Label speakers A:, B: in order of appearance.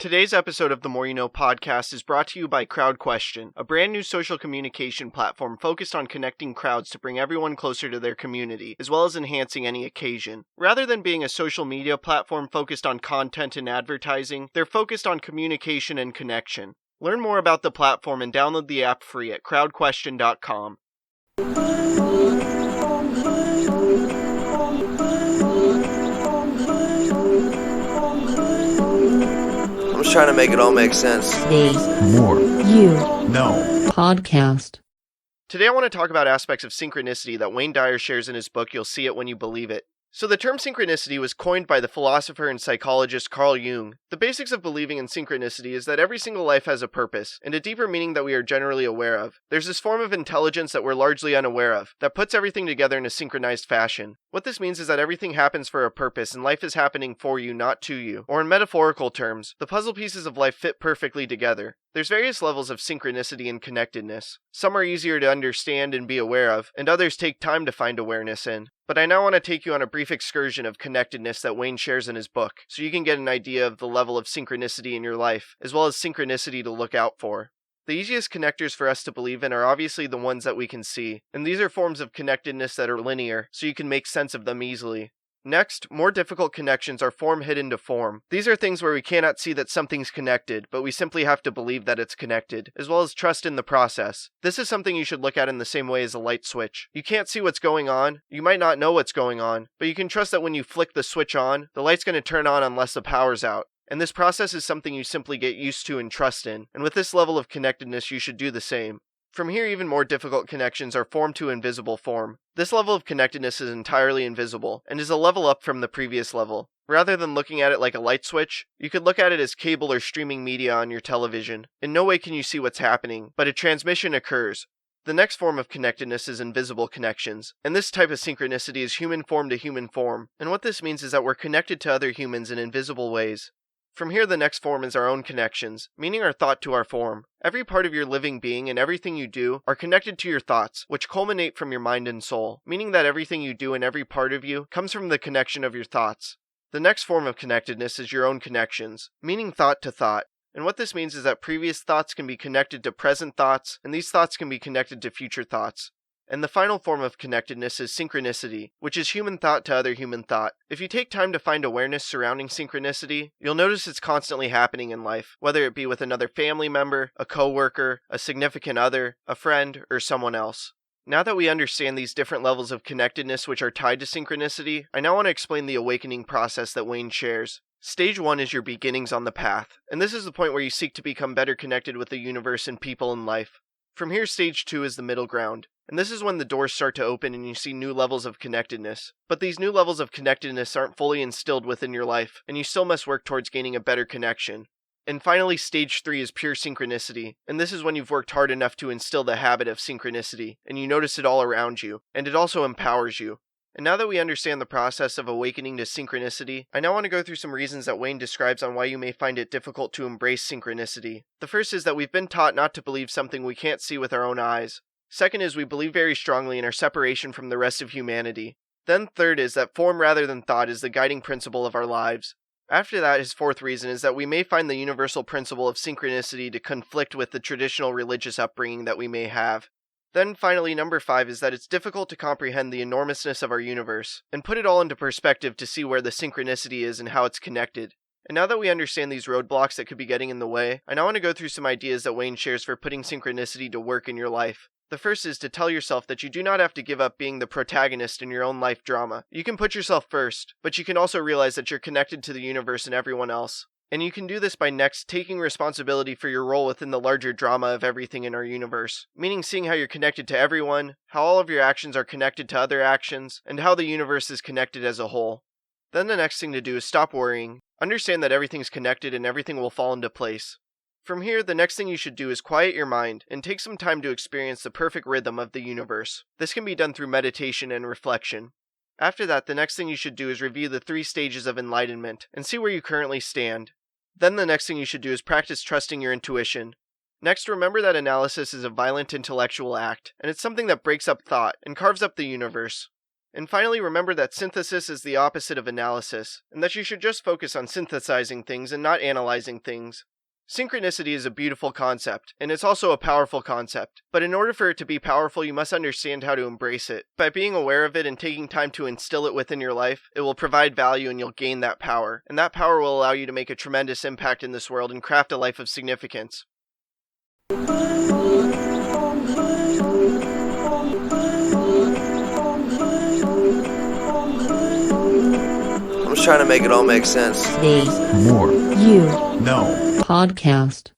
A: Today's episode of the More You Know podcast is brought to you by CrowdQuestion, a brand new social communication platform focused on connecting crowds to bring everyone closer to their community, as well as enhancing any occasion. Rather than being a social media platform focused on content and advertising, they're focused on communication and connection. Learn more about the platform and download the app free at crowdquestion.com.
B: I'm just trying to make it all make sense.
C: Today's
D: More
C: You
D: No
C: podcast.
A: Today I want to talk about aspects of synchronicity that Wayne Dyer shares in his book, You'll See It When You Believe It. So the term synchronicity was coined by the philosopher and psychologist Carl Jung. The basics of believing in synchronicity is that every single life has a purpose, and a deeper meaning that we are generally aware of. There's this form of intelligence that we're largely unaware of, that puts everything together in a synchronized fashion. What this means is that everything happens for a purpose, and life is happening for you, not to you. Or in metaphorical terms, the puzzle pieces of life fit perfectly together. There's various levels of synchronicity and connectedness. Some are easier to understand and be aware of, and others take time to find awareness in. But I now want to take you on a brief excursion of connectedness that Wayne shares in his book, so you can get an idea of the level of synchronicity in your life, as well as synchronicity to look out for. The easiest connectors for us to believe in are obviously the ones that we can see, and these are forms of connectedness that are linear, so you can make sense of them easily. Next, more difficult connections are form hidden to form. These are things where we cannot see that something's connected, but we simply have to believe that it's connected, as well as trust in the process. This is something you should look at in the same way as a light switch. You can't see what's going on, you might not know what's going on, but you can trust that when you flick the switch on, the light's going to turn on unless the power's out. And this process is something you simply get used to and trust in, and with this level of connectedness you should do the same. From here, even more difficult connections are form to invisible form. This level of connectedness is entirely invisible, and is a level up from the previous level. Rather than looking at it like a light switch, you could look at it as cable or streaming media on your television. In no way can you see what's happening, but a transmission occurs. The next form of connectedness is invisible connections, and this type of synchronicity is human form to human form, and what this means is that we're connected to other humans in invisible ways. From here, the next form is our own connections, meaning our thought to our form. Every part of your living being and everything you do are connected to your thoughts, which culminate from your mind and soul, meaning that everything you do and every part of you comes from the connection of your thoughts. The next form of connectedness is your own connections, meaning thought to thought. And what this means is that previous thoughts can be connected to present thoughts, and these thoughts can be connected to future thoughts. And the final form of connectedness is synchronicity, which is human thought to other human thought. If you take time to find awareness surrounding synchronicity, you'll notice it's constantly happening in life, whether it be with another family member, a coworker, a significant other, a friend, or someone else. Now that we understand these different levels of connectedness which are tied to synchronicity, I now want to explain the awakening process that Wayne shares. Stage 1 is your beginnings on the path, and this is the point where you seek to become better connected with the universe and people in life. From here, stage 2 is the middle ground. And this is when the doors start to open and you see new levels of connectedness. But these new levels of connectedness aren't fully instilled within your life, and you still must work towards gaining a better connection. And finally, stage 3 is pure synchronicity, and this is when you've worked hard enough to instill the habit of synchronicity, and you notice it all around you, and it also empowers you. And now that we understand the process of awakening to synchronicity, I now want to go through some reasons that Wayne describes on why you may find it difficult to embrace synchronicity. The first is that we've been taught not to believe something we can't see with our own eyes. Second is we believe very strongly in our separation from the rest of humanity. Then third is that form rather than thought is the guiding principle of our lives. After that, his fourth reason is that we may find the universal principle of synchronicity to conflict with the traditional religious upbringing that we may have. Then finally, number 5 is that it's difficult to comprehend the enormousness of our universe, and put it all into perspective to see where the synchronicity is and how it's connected. And now that we understand these roadblocks that could be getting in the way, I now want to go through some ideas that Wayne shares for putting synchronicity to work in your life. The first is to tell yourself that you do not have to give up being the protagonist in your own life drama. You can put yourself first, but you can also realize that you're connected to the universe and everyone else. And you can do this by next taking responsibility for your role within the larger drama of everything in our universe, meaning seeing how you're connected to everyone, how all of your actions are connected to other actions, and how the universe is connected as a whole. Then the next thing to do is stop worrying. Understand that everything's connected and everything will fall into place. From here, the next thing you should do is quiet your mind and take some time to experience the perfect rhythm of the universe. This can be done through meditation and reflection. After that, the next thing you should do is review the 3 stages of enlightenment and see where you currently stand. Then the next thing you should do is practice trusting your intuition. Next, remember that analysis is a violent intellectual act, and it's something that breaks up thought and carves up the universe. And finally, remember that synthesis is the opposite of analysis, and that you should just focus on synthesizing things and not analyzing things. Synchronicity is a beautiful concept, and it's also a powerful concept, but in order for it to be powerful, you must understand how to embrace it. By being aware of it and taking time to instill it within your life, it will provide value and you'll gain that power, and that power will allow you to make a tremendous impact in this world and craft a life of significance.
B: I'm just trying to make it all make sense.
C: The
D: More
C: You
D: No
C: Podcast.